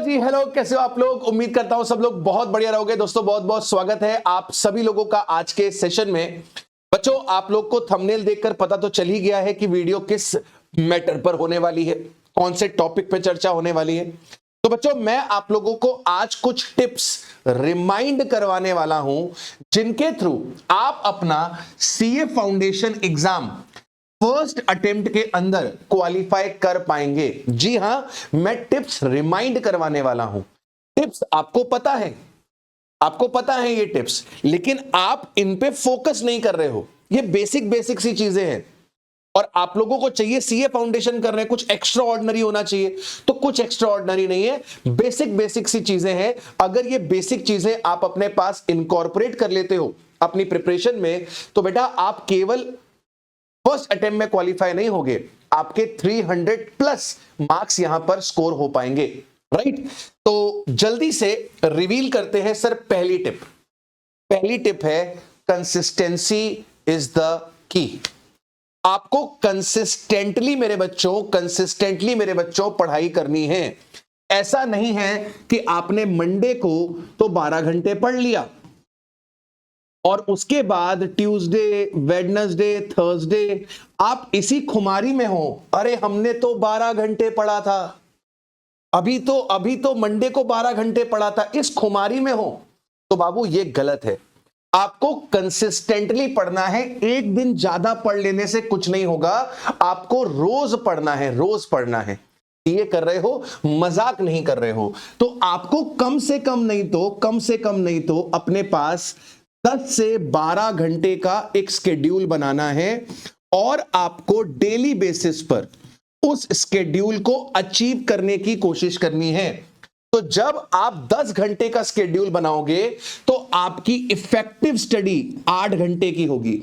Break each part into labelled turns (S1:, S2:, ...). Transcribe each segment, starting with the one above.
S1: जी hello, कैसे हो आप लोग। उम्मीद करता हूं सब लोग बहुत बढ़िया रहोगे। दोस्तों बहुत बहुत स्वागत है आप सभी लोगों का आज के सेशन में। बच्चों आप लोग को थंबनेल देखकर पता तो चल ही गया है कि वीडियो किस मैटर पर होने वाली है, कौन से टॉपिक पे चर्चा होने वाली है। तो बच्चों मैं आप लोगों को आज कुछ टिप्स रिमाइंड करवाने वाला हूं जिनके थ्रू आप अपना CA foundation exam first attempt के अंदर क्वालिफाई कर पाएंगे। जी हां, मैं टिप्स रिमाइंड करवाने वाला हूं। टिप्स आपको पता है ये टिप्स, लेकिन आप इन पे फोकस नहीं कर रहे हो। ये बेसिक बेसिक सी चीजें हैं और आप लोगों को चाहिए सीए फाउंडेशन कर रहे हैं, कुछ एक्स्ट्रा ऑर्डिनरी होना चाहिए। तो कुछ एक्स्ट्रा ऑर्डिनरी नहीं है, बेसिक बेसिक सी चीजें हैं। अगर ये बेसिक चीजें आप अपने पास इनकॉर्पोरेट कर लेते हो अपनी प्रिपरेशन में, तो बेटा आप केवल फर्स्ट अटेम्प्ट में क्वालिफाई नहीं होगे, आपके 300 प्लस मार्क्स यहां पर स्कोर हो पाएंगे। राइट, तो जल्दी से रिवील करते हैं। सर पहली टिप है कंसिस्टेंसी इज द की। आपको कंसिस्टेंटली मेरे बच्चों पढ़ाई करनी है। ऐसा नहीं है कि आपने मंडे को तो 12 घंटे पढ़ लिया और उसके बाद ट्यूसडे, वेडनेसडे, थर्सडे आप इसी खुमारी में हो। अरे हमने तो 12 घंटे पढ़ा था, अभी तो मंडे को 12 घंटे पढ़ा था, इस खुमारी में हो। तो बाबू ये गलत है। आपको कंसिस्टेंटली पढ़ना है। एक दिन ज्यादा पढ़ लेने से कुछ नहीं होगा, आपको रोज पढ़ना है। ये कर रहे हो, मजाक नहीं कर रहे हो। तो आपको कम से कम नहीं तो अपने पास 10 से 12 घंटे का एक शेड्यूल बनाना है और आपको डेली बेसिस पर उस शेड्यूल को अचीव करने की कोशिश करनी है। तो जब आप 10 घंटे का शेड्यूल बनाओगे तो आपकी इफेक्टिव स्टडी 8 घंटे की होगी,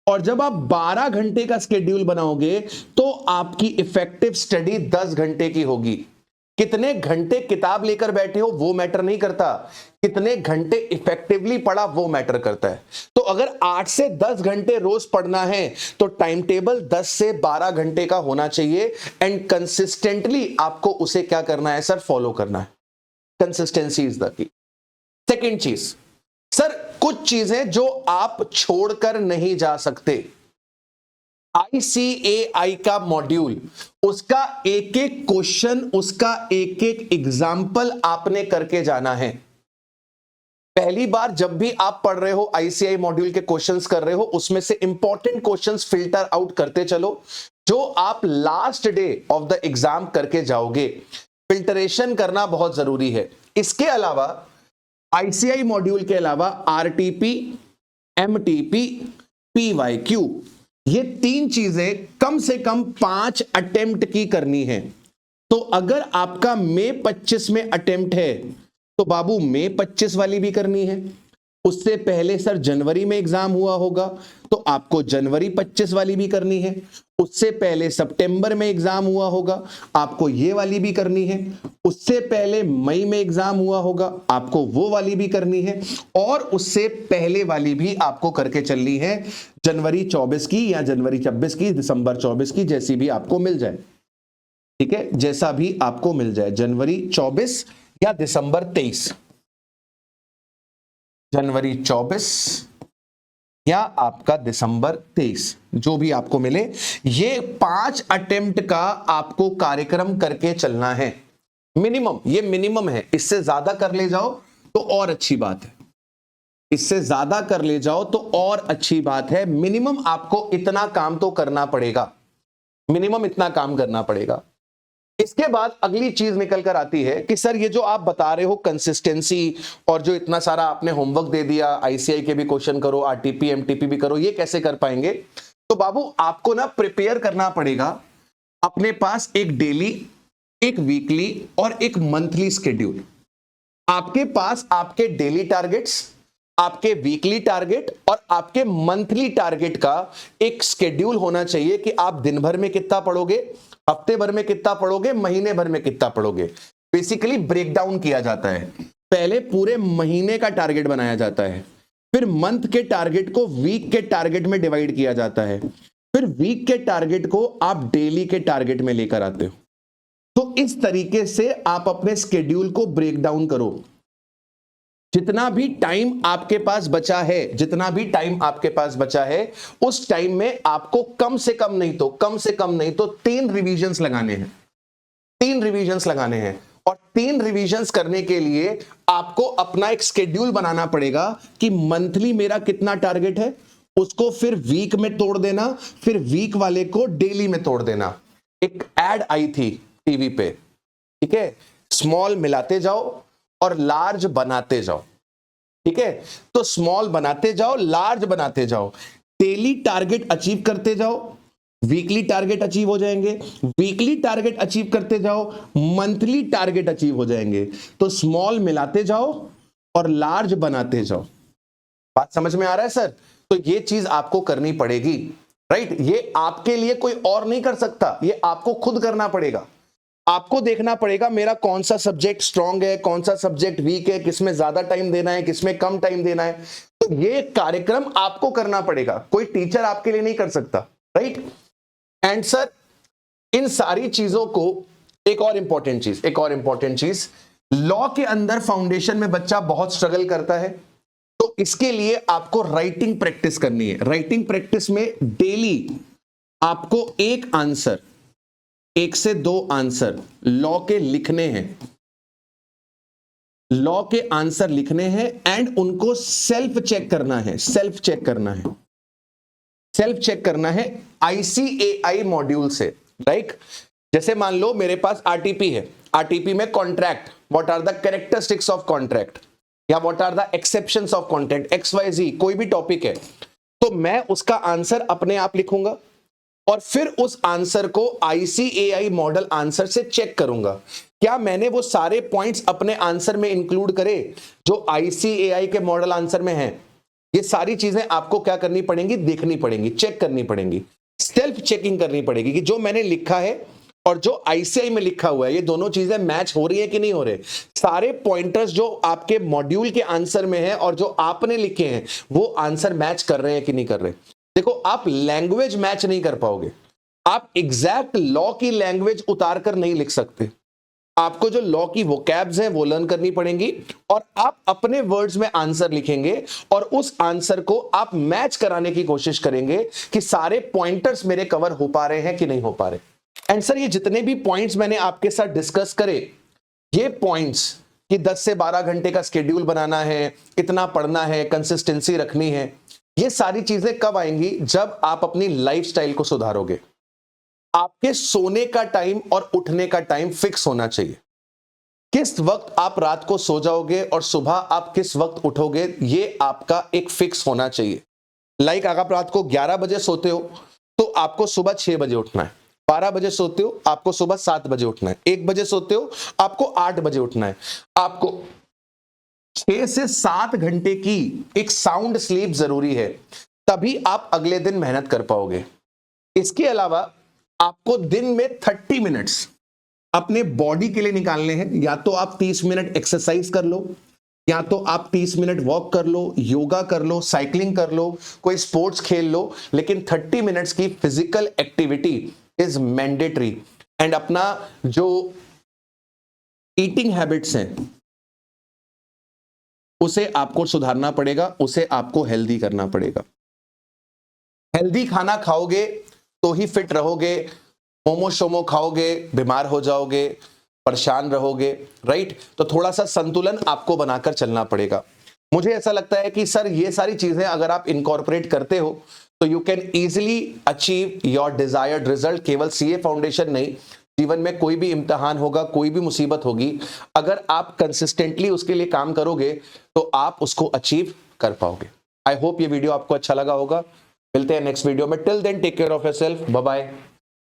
S1: और जब आप 12 घंटे का शेड्यूल बनाओगे तो आपकी इफेक्टिव स्टडी 10 घंटे की होगी। कितने घंटे किताब लेकर बैठे हो वो मैटर नहीं करता, कितने घंटे इफेक्टिवली पढ़ा वो मैटर करता है। तो अगर 8 से 10 घंटे रोज पढ़ना है तो टाइम टेबल 10 से 12 घंटे का होना चाहिए एंड कंसिस्टेंटली आपको उसे क्या करना है सर, फॉलो करना है। Consistency is the key. Second चीज सर, कुछ चीजें जो आप छोड़कर नहीं जा सकते। ICAI का मॉड्यूल, उसका एक एक क्वेश्चन, उसका एक एक एग्जाम्पल आपने करके जाना है। पहली बार जब भी आप पढ़ रहे हो ICAI मॉड्यूल के क्वेश्चंस कर रहे हो, उसमें से इंपॉर्टेंट क्वेश्चंस फिल्टर आउट करते चलो जो आप last day of the exam करके जाओगे। फिल्टरेशन करना बहुत जरूरी है। इसके अलावा ICAI मॉड्यूल के अलावा RTP, MTP, PYQ, ये 3 चीजें कम से कम 5 अटेम्प्ट की करनी है। तो अगर आपका मई 25 में अटेम्प्ट है तो बाबू मई 25 वाली भी करनी है। उससे पहले सर जनवरी में एग्जाम हुआ होगा तो आपको जनवरी 25 वाली भी करनी है। उससे पहले सितंबर में एग्जाम हुआ होगा, आपको ये वाली भी करनी है। उससे पहले मई में एग्जाम हुआ होगा, आपको वो वाली भी करनी है। और उससे पहले वाली भी आपको करके चलनी है, जनवरी 24 की या जनवरी 26 की, दिसंबर 24 की, जैसी भी आपको मिल जाए। ठीक है, जैसा भी आपको मिल जाए, जनवरी 24 या दिसंबर 23, जनवरी 24 या आपका दिसंबर 23, जो भी आपको मिले। ये 5 अटेम्प्ट का आपको कार्यक्रम करके चलना है मिनिमम। ये मिनिमम है, इससे ज्यादा कर ले जाओ तो और अच्छी बात है, इससे ज्यादा कर ले जाओ तो और अच्छी बात है। मिनिमम आपको इतना काम तो करना पड़ेगा, मिनिमम इतना काम करना पड़ेगा। इसके बाद अगली चीज निकल कर आती है कि सर ये जो आप बता रहे हो कंसिस्टेंसी, और जो इतना सारा आपने होमवर्क दे दिया, ICAI के भी क्वेश्चन करो, RTP MTP भी करो, ये कैसे कर पाएंगे। तो बाबू आपको ना प्रिपेयर करना पड़ेगा अपने पास एक डेली, एक वीकली और एक मंथली शेड्यूल। आपके पास आपके डेली टारगेट्स, आपके वीकली टारगेट और आपके मंथली टारगेट का एक शेड्यूल होना चाहिए कि आप दिन भर में कितना पढ़ोगे, हफ्ते भर में कितना पढ़ोगे, महीने भर में कितना पढ़ोगे। बेसिकली ब्रेकडाउन किया जाता है। पहले पूरे महीने का टारगेट बनाया जाता है, फिर मंथ के टारगेट को वीक के टारगेट में डिवाइड किया जाता है, फिर वीक के टारगेट को आप डेली के टारगेट में लेकर आते हो। तो इस तरीके से आप अपने स्केड्यूल को ब्रेक डाउन करो। जितना भी टाइम आपके पास बचा है, जितना भी टाइम आपके पास बचा है, उस टाइम में आपको कम से कम नहीं तो 3 रिवीजन्स लगाने हैं। 3 रिवीजन्स लगाने हैं, और 3 रिवीजन्स करने के लिए आपको अपना एक स्केड्यूल बनाना पड़ेगा कि मंथली मेरा कितना टारगेट है, उसको फिर वीक में तोड़ देना, फिर वीक वाले को डेली में तोड़ देना। एक एड आई थी टीवी पे, ठीक है, स्मॉल मिलाते जाओ और लार्ज बनाते जाओ, ठीक है। तो स्मॉल बनाते जाओ, लार्ज बनाते जाओ, डेली टारगेट अचीव करते जाओ, वीकली टारगेट अचीव हो जाएंगे, वीकली टारगेट अचीव करते जाओ, मंथली टारगेट अचीव हो जाएंगे। तो स्मॉल मिलाते जाओ और लार्ज बनाते जाओ। बात समझ में आ रहा है सर? तो ये चीज आपको करनी पड़ेगी, राइट। ये आपके लिए कोई और नहीं कर सकता, ये आपको खुद करना पड़ेगा। आपको देखना पड़ेगा मेरा कौन सा सब्जेक्ट स्ट्रांग है, कौन सा सब्जेक्ट वीक है, किसमें ज्यादा टाइम देना है, किसमें कम टाइम देना है। तो ये कार्यक्रम आपको करना पड़ेगा, कोई टीचर आपके लिए नहीं कर सकता, राइट। एंड सर, इन सारी चीजों को एक और इंपॉर्टेंट चीज, लॉ के अंदर फाउंडेशन में बच्चा बहुत स्ट्रगल करता है, तो इसके लिए आपको राइटिंग प्रैक्टिस करनी है। राइटिंग प्रैक्टिस में डेली आपको 1 से 2 आंसर लॉ के लिखने हैं, लॉ के आंसर लिखने हैं, एंड उनको सेल्फ चेक करना है ICAI मॉड्यूल से, राइट। जैसे मान लो मेरे पास आरटीपी है, आरटीपी में contract, what are the characteristics of contract, या what are the exceptions of contract, XYZ कोई भी टॉपिक है, तो मैं उसका आंसर अपने आप लिखूंगा और फिर उस आंसर को ICAI मॉडल आंसर से चेक करूंगा, क्या मैंने वो सारे पॉइंट्स अपने आंसर में इंक्लूड करे जो ICAI के मॉडल आंसर में हैं। ये सारी चीजें आपको क्या करनी पड़ेंगी, देखनी पड़ेंगी, चेक करनी पड़ेंगी, सेल्फ चेकिंग करनी पड़ेगी कि जो मैंने लिखा है और जो ICAI में लिखा हुआ है, ये दोनों चीजें मैच हो रही है कि नहीं हो रहे। सारे पॉइंटर्स जो आपके मॉड्यूल के आंसर में है और जो आपने लिखे हैं वो आंसर मैच कर रहे हैं कि नहीं कर रहे। देखो, आप लैंग्वेज मैच नहीं कर पाओगे, आप एग्जैक्ट लॉ की लैंग्वेज उतार कर नहीं लिख सकते। आपको जो लॉ की वोकैब्स हैं वो लर्न करनी पड़ेंगी, और आप अपने वर्ड्स में आंसर लिखेंगे और उस आंसर को आप मैच कराने की कोशिश करेंगे कि सारे पॉइंटर्स मेरे कवर हो पा रहे हैं कि नहीं हो पा रहे। एंड सर, ये जितने भी पॉइंट्स मैंने आपके साथ डिस्कस करे, ये पॉइंट्स कि 10 से 12 घंटे का स्केड्यूल बनाना है, कितना पढ़ना है, कंसिस्टेंसी रखनी है, ये सारी चीजें कब आएंगी, जब आप अपनी लाइफस्टाइल को सुधारोगे। आपके सोने का टाइम और उठने का टाइम फिक्स होना चाहिए। किस वक्त आप रात को सो जाओगे और सुबह आप किस वक्त उठोगे, ये आपका एक फिक्स होना चाहिए। लाइक अगर आप रात को 11 बजे सोते हो तो आपको सुबह 6 बजे उठना है, 12 बजे सोते हो आपको सुबह 7 बजे उठना है, 1 बजे सोते हो आपको 8 बजे उठना है। आपको 6 से 7 घंटे की एक साउंड स्लीप जरूरी है, तभी आप अगले दिन मेहनत कर पाओगे। इसके अलावा आपको दिन में 30 मिनट्स अपने बॉडी के लिए निकालने हैं। या तो आप 30 मिनट एक्सरसाइज कर लो, या तो आप 30 मिनट वॉक कर लो, योगा कर लो, साइकिलिंग कर लो, कोई स्पोर्ट्स खेल लो, लेकिन 30 मिनट्स की physical activity is mandatory. And अपना जो ईटिंग हैबिट्स हैं उसे आपको सुधारना पड़ेगा, उसे आपको हेल्दी करना पड़ेगा। हेल्दी खाना खाओगे तो ही फिट रहोगे, मोमो शोमो खाओगे बीमार हो जाओगे, परेशान रहोगे, राइट। तो थोड़ा सा संतुलन आपको बनाकर चलना पड़ेगा। मुझे ऐसा लगता है कि सर ये सारी चीजें अगर आप इनकॉर्पोरेट करते हो तो you can easily achieve your desired result. केवल CA फाउंडेशन नहीं, जीवन में कोई भी इम्तिहान होगा, कोई भी मुसीबत होगी, अगर आप कंसिस्टेंटली उसके लिए काम करोगे तो आप उसको अचीव कर पाओगे। आई होप ये वीडियो आपको अच्छा लगा होगा। मिलते हैं नेक्स्ट वीडियो में। Till then take care of yourself, bye bye.